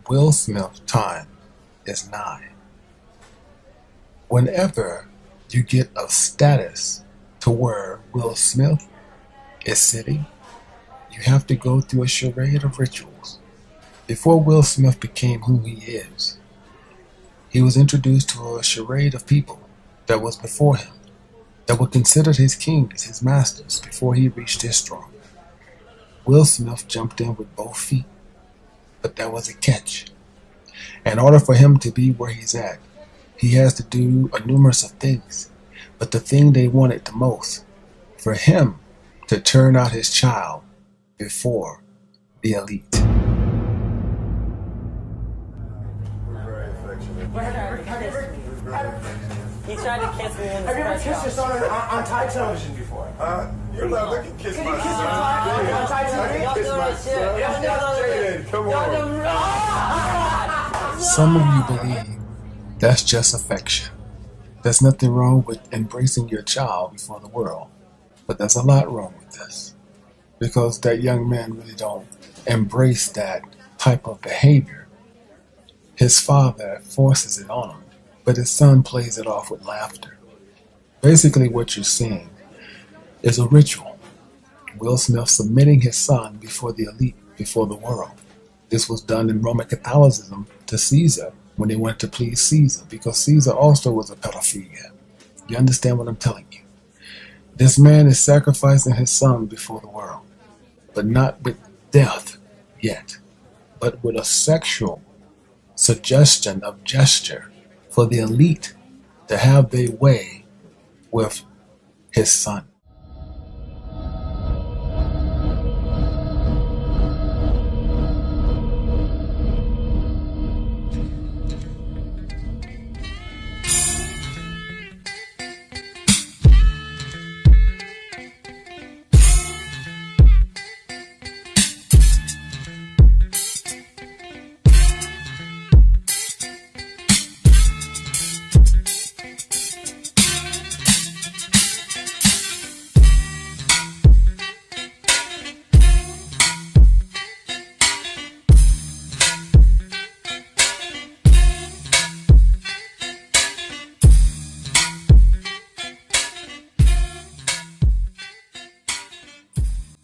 Will Smith's time is nigh. Whenever you get of status to where Will Smith is sitting, you have to go through a charade of rituals. Before Will Smith became who he is, he was introduced to a charade of people that was before him, that were considered his kings, his masters, before he reached his throne. Will Smith jumped in with both feet, but there was a catch. In order for him to be where he's at, he has to do a numerous of things. But the thing they wanted the most, for him to turn out his child before the elite. He tried to kiss me in the Have you ever kissed your son on Thai television before? You're allowed to kiss Can my you kiss son. your son on Thai television? Kiss my son. Jaden, come on. Some of you believe that's just affection. There's nothing wrong with embracing your child before the world. But there's a lot wrong with this. Because that young man really don't embrace that type of behavior. His father forces it on him, but his son plays it off with laughter. Basically what you're seeing is a ritual. Will Smith submitting his son before the elite, before the world. This was done in Roman Catholicism to Caesar when they wanted to please Caesar, because Caesar also was a pedophilia. You understand what I'm telling you? This man is sacrificing his son before the world, but not with death yet, but with a sexual suggestion of gesture for the elite to have their way with his son.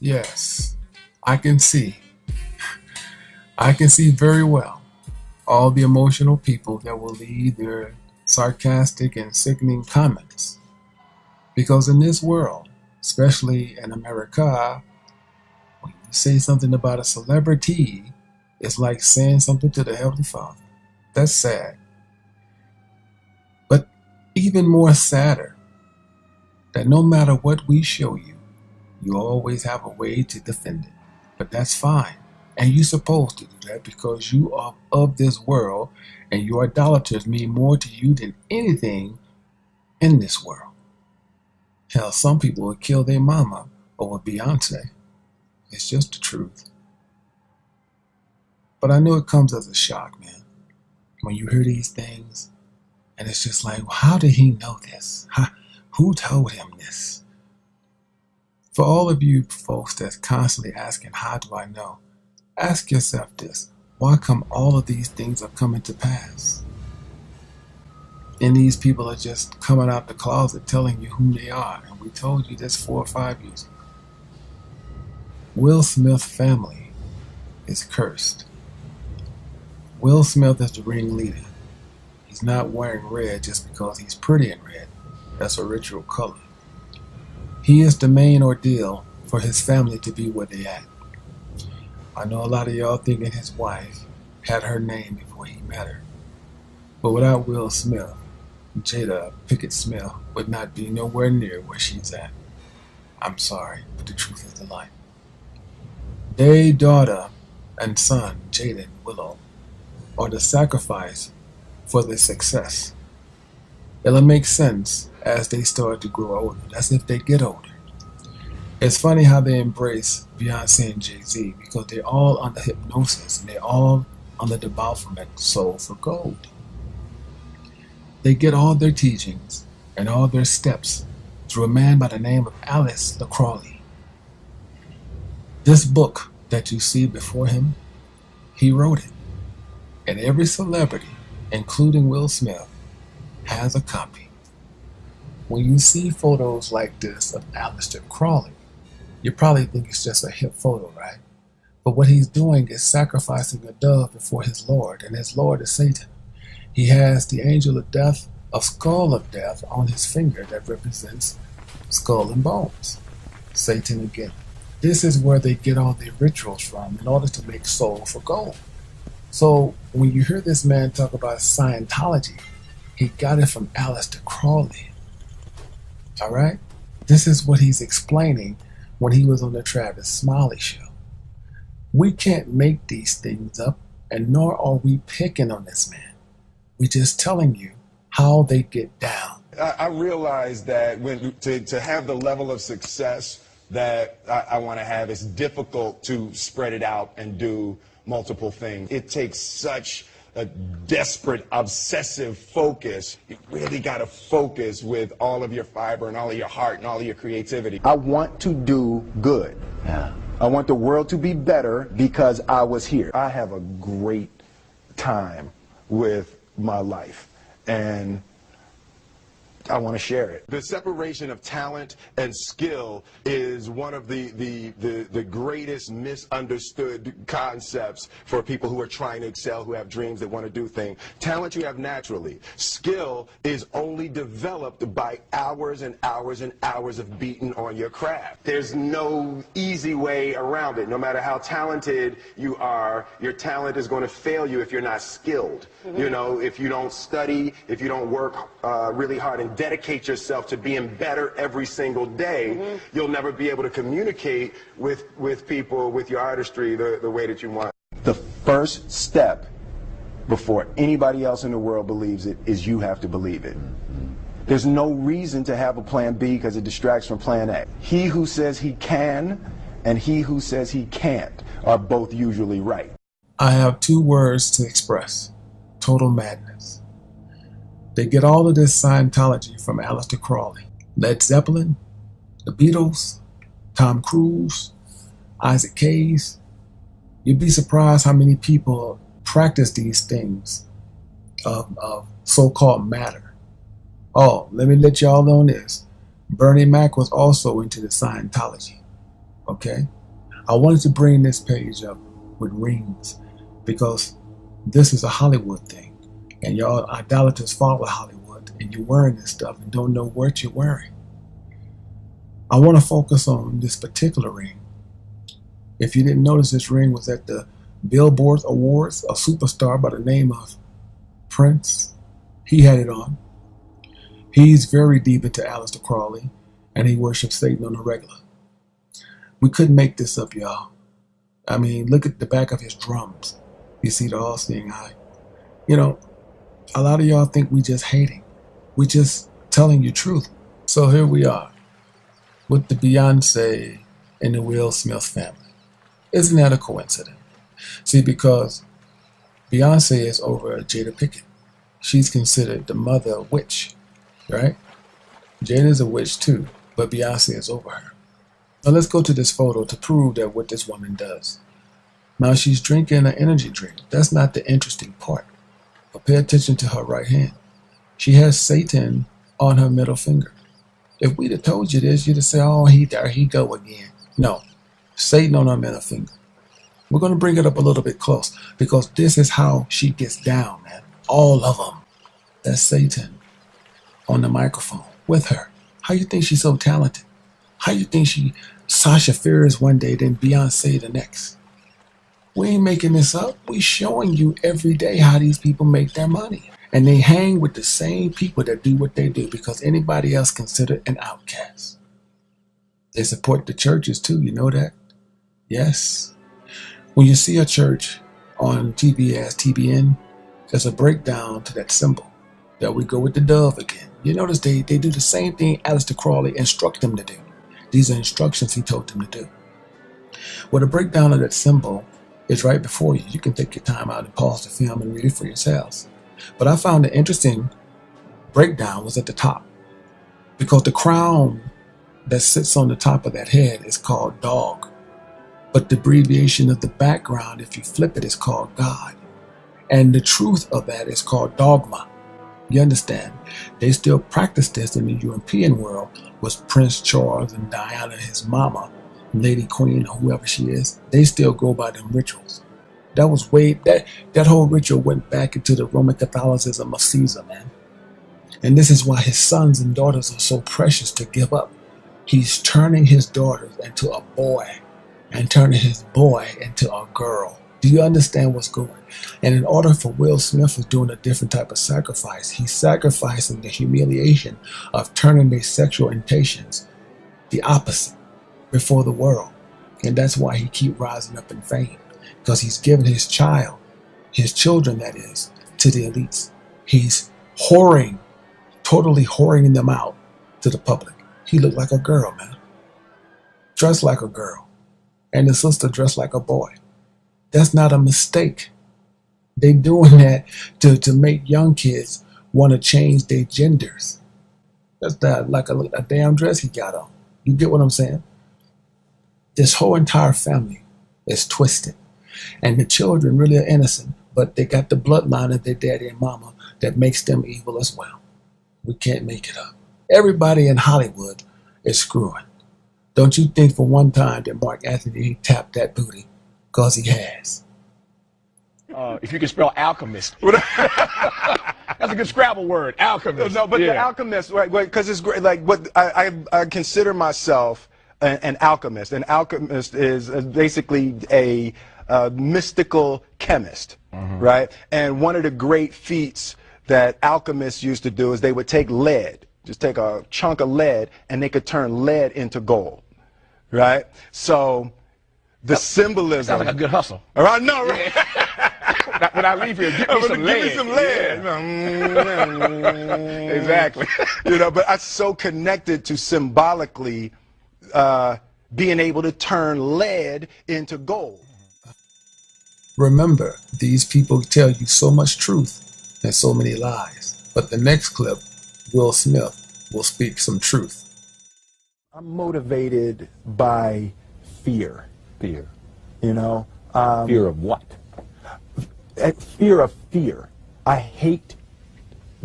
Yes, I can see very well all the emotional people that will leave their sarcastic and sickening comments. Because in this world, especially in America, when you say something about a celebrity, it's like saying something to the Heavenly Father. That's sad. But even more sadder, that no matter what we show you, you always have a way to defend it. But that's fine. And you're supposed to do that because you are of this world and your idolaters mean more to you than anything in this world. Hell, some people would kill their mama over Beyonce. It's just the truth. But I know it comes as a shock, man. When you hear these things and it's just like, how did he know this? Who told him this? For all of you folks that's constantly asking, how do I know? Ask yourself this. Why come all of these things are coming to pass? And these people are just coming out the closet telling you who they are. And we told you this 4 or 5 years ago. Will Smith's family is cursed. Will Smith is the ringleader. He's not wearing red just because he's pretty in red. That's a ritual color. He is the main ordeal for his family to be where they at. I know a lot of y'all thinking his wife had her name before he met her. But without Will Smith, Jada Pinkett Smith would not be nowhere near where she's at. I'm sorry, but the truth is the light. Their daughter and son, Jaden Willow, are the sacrifice for their success. It'll make sense as they start to grow older. That's if they get older. It's funny how they embrace Beyonce and Jay-Z because they're all under hypnosis and they're all under the Baphomet soul for gold. They get all their teachings and all their steps through a man by the name of Alice LaCrawley. This book that you see before him, he wrote it. And every celebrity, including Will Smith, has a copy. When you see photos like this of Aleister Crowley, you probably think it's just a hip photo, right? But what he's doing is sacrificing a dove before his Lord, and his Lord is Satan. He has the angel of death, a skull of death, on his finger that represents skull and bones. Satan again. This is where they get all their rituals from in order to make soul for gold. So when you hear this man talk about Scientology, he got it from Aleister Crowley. All right? This is what he's explaining when he was on the Travis Smiley show. We can't make these things up, and nor are we picking on this man. We're just telling you how they get down. I realize that to have the level of success that I want to have, it's difficult to spread it out and do multiple things. It takes such a desperate, obsessive focus. You really got to focus with all of your fiber and all of your heart and all of your creativity. I want to do good. Yeah. I want the world to be better because I was here. I have a great time with my life, and I want to share it. The separation of talent and skill is one of the greatest misunderstood concepts for people who are trying to excel, who have dreams, that want to do things. Talent you have naturally. Skill is only developed by hours and hours and hours of beating on your craft. There's no easy way around it. No matter how talented you are, your talent is going to fail you if you're not skilled. You know, if you don't study, if you don't work really hard and dedicate yourself to being better every single day, you'll never be able to communicate with people, with your artistry, the way that you want. The first step before anybody else in the world believes it is you have to believe it. There's no reason to have a plan B because it distracts from plan A. He who says he can and he who says he can't are both usually right. I have two words to express: total madness. They get all of this Scientology from Aleister Crowley, Led Zeppelin, the Beatles, Tom Cruise, Isaac Hayes. You'd be surprised how many people practice these things of so-called matter. Oh, let me let y'all know this. Bernie Mac was also into the Scientology. Okay? I wanted to bring this page up with rings because this is a Hollywood thing. And y'all idolaters follow Hollywood, and you're wearing this stuff and don't know what you're wearing. I want to focus on this particular ring. If you didn't notice, this ring was at the Billboard Awards. A superstar by the name of Prince, he had it on. He's very deep into Aleister Crowley, and he worships Satan on a regular. We couldn't make this up, y'all. I mean, look at the back of his drums. You see the all-seeing eye. You know, a lot of y'all think we just hating. We just telling you truth. So here we are with the Beyonce and the Will Smith family. Isn't that a coincidence? See, because Beyonce is over Jada Pinkett. She's considered the mother witch, right? Jada's a witch too, but Beyonce is over her. Now let's go to this photo to prove that what this woman does. Now she's drinking an energy drink. That's not the interesting part. But pay attention to her right hand. She has Satan on her middle finger. If we'd have told you this, you'd have said, oh, there he go again. No, Satan on her middle finger. We're going to bring it up a little bit close because this is how she gets down, man. All of them. That's Satan on the microphone with her. How you think she's so talented? How you think she Sasha Fierce one day, then Beyonce the next? We ain't making this up. We showing you every day how these people make their money. And they hang with the same people that do what they do because anybody else considered an outcast. They support the churches too, you know that? Yes. When you see a church on TV as TBN, there's a breakdown to that symbol. That we go with the dove again. You notice they do the same thing Aleister Crowley instructed them to do. These are instructions he told them to do. Well, the breakdown of that symbol is right before you. You can take your time out and pause the film and read it for yourselves. But I found the interesting breakdown was at the top. Because the crown that sits on the top of that head is called dog. But the abbreviation of the background, if you flip it, is called God. And the truth of that is called dogma. You understand? They still practice this in the European world with Prince Charles and Diana, his mama, Lady Queen, or whoever she is. They still go by them rituals. That was that whole ritual went back into the Roman Catholicism of Caesar, man. And this is why his sons and daughters are so precious to give up. He's turning his daughters into a boy and turning his boy into a girl. Do you understand what's going on? And in order for Will Smith is doing a different type of sacrifice. He's sacrificing the humiliation of turning their sexual intentions the opposite before the world. And that's why he keep rising up in fame. Because he's given his children that is, to the elites. He's totally whoring them out to the public. He looked like a girl, man. Dressed like a girl. And the sister dressed like a boy. That's not a mistake. They doing that to make young kids want to change their genders. That's not like a damn dress he got on. You get what I'm saying? This whole entire family is twisted. And the children really are innocent, but they got the bloodline of their daddy and mama that makes them evil as well. We can't make it up. Everybody in Hollywood is screwing. Don't you think for one time that Mark Anthony he tapped that booty? Because he has. If you can spell alchemist. That's a good Scrabble word, alchemist. No, but the alchemist, right? Because it's great. Like, what I consider myself an alchemist. An alchemist is basically a mystical chemist, right? And one of the great feats that alchemists used to do is they would take lead, just take a chunk of lead, and they could turn lead into gold, right? So the symbolism. Sounds like a good hustle. All right, no, right? When I leave here, give me some lead. Give me some lead. Yeah. Exactly. You know, but I'm so connected to symbolically being able to turn lead into gold. Remember, these people tell you so much truth and so many lies. But the next clip, Will Smith will speak some truth. I'm motivated by fear. Fear. You know? Fear of what? Fear of fear. I hate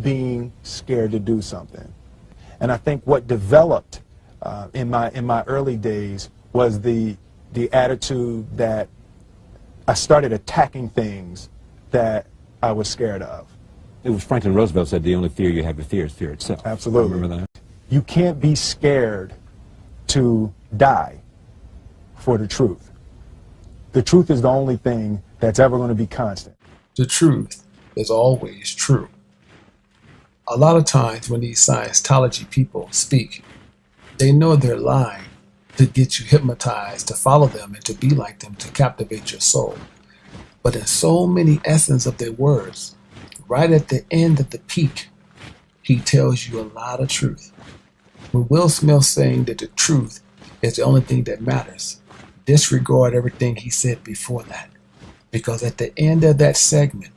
being scared to do something. And I think what developed in my early days was the attitude that I started attacking things that I was scared of. It was Franklin Roosevelt said the only fear you have to fear is fear itself. Absolutely. Remember that? You can't be scared to die for the truth. The truth is the only thing that's ever going to be constant. The truth is always true. A lot of times when these Scientology people speak, they know they're lying to get you hypnotized, to follow them and to be like them, to captivate your soul. But in so many essence of their words, right at the end of the peak, he tells you a lot of truth. When Will Smith saying that the truth is the only thing that matters, disregard everything he said before that. Because at the end of that segment,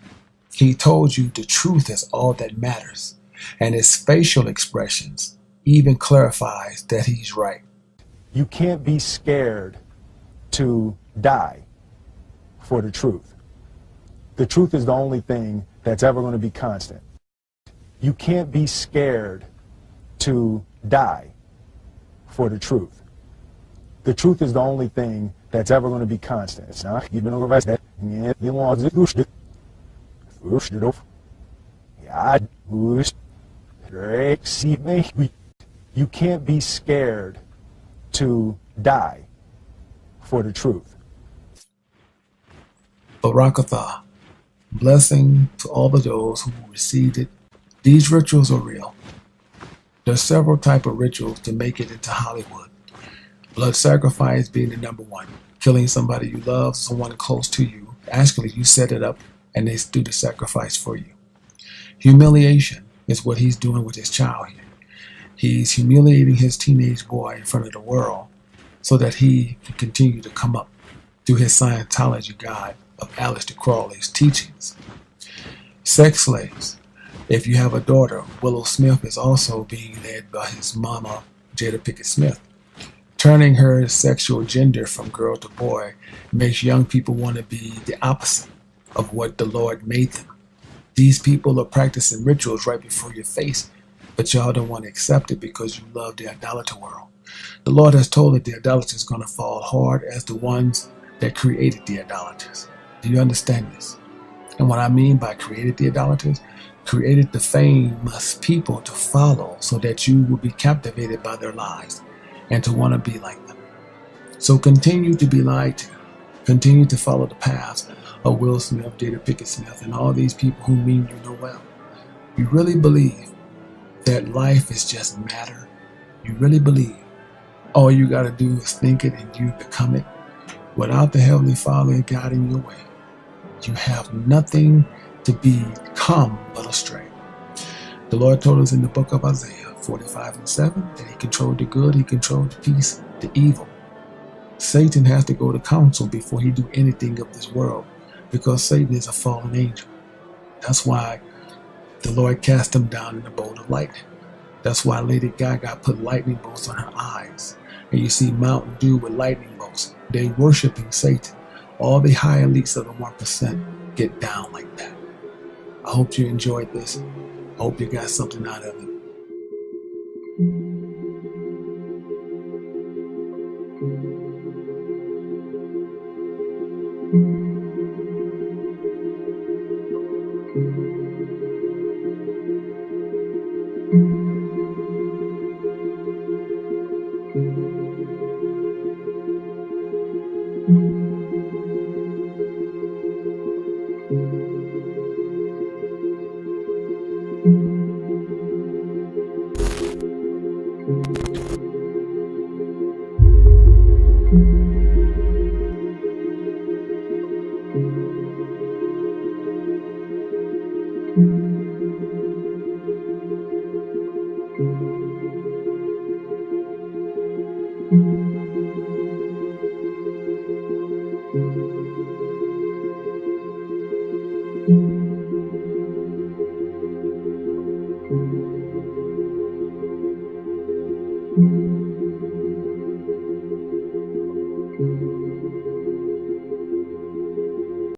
he told you the truth is all that matters. And his facial expressions even clarifies that he's right. You can't be scared to die for the truth. The truth is the only thing that's ever going to be constant. You can't be scared to die for the truth. The truth is the only thing that's ever going to be constant. It's not even over that. You can't be scared to die for the truth. Barakatha, blessing to all of those who received it. These rituals are real. There's several types of rituals to make it into Hollywood. Blood sacrifice being the number one. Killing somebody you love, someone close to you. Actually, you set it up and they do the sacrifice for you. Humiliation is what he's doing with his child here. He's humiliating his teenage boy in front of the world so that he can continue to come up through his Scientology guide of Aleister Crowley's teachings. Sex slaves. If you have a daughter, Willow Smith is also being led by his mama, Jada Pinkett Smith. Turning her sexual gender from girl to boy makes young people want to be the opposite. of what the Lord made them. These people are practicing rituals right before your face, but y'all don't want to accept it because you love the idolater world. The Lord has told that the idolaters is going to fall hard as the ones that created the idolaters. Do you understand this? And what I mean by created the idolaters, created the famous people to follow so that you will be captivated by their lies and to want to be like them. So continue to be lied to. Continue to follow the paths of Will Smith, Jada Pinkett Smith, and all these people who mean you no well. You really believe that life is just matter? You really believe all you got to do is think it and you become it? Without the Heavenly Father guiding your way, you have nothing to become but astray. The Lord told us in the book of Isaiah 45:7 that he controlled the good, he controlled the peace, the evil. Satan has to go to council before he do anything of this world because Satan is a fallen angel. That's why the Lord cast him down in a bolt of lightning. That's why Lady Gaga put lightning bolts on her eyes. And you see Mountain Dew with lightning bolts. They worshiping Satan. All the high elites of the 1% get down like that. I hope you enjoyed this. I hope you got something out of it.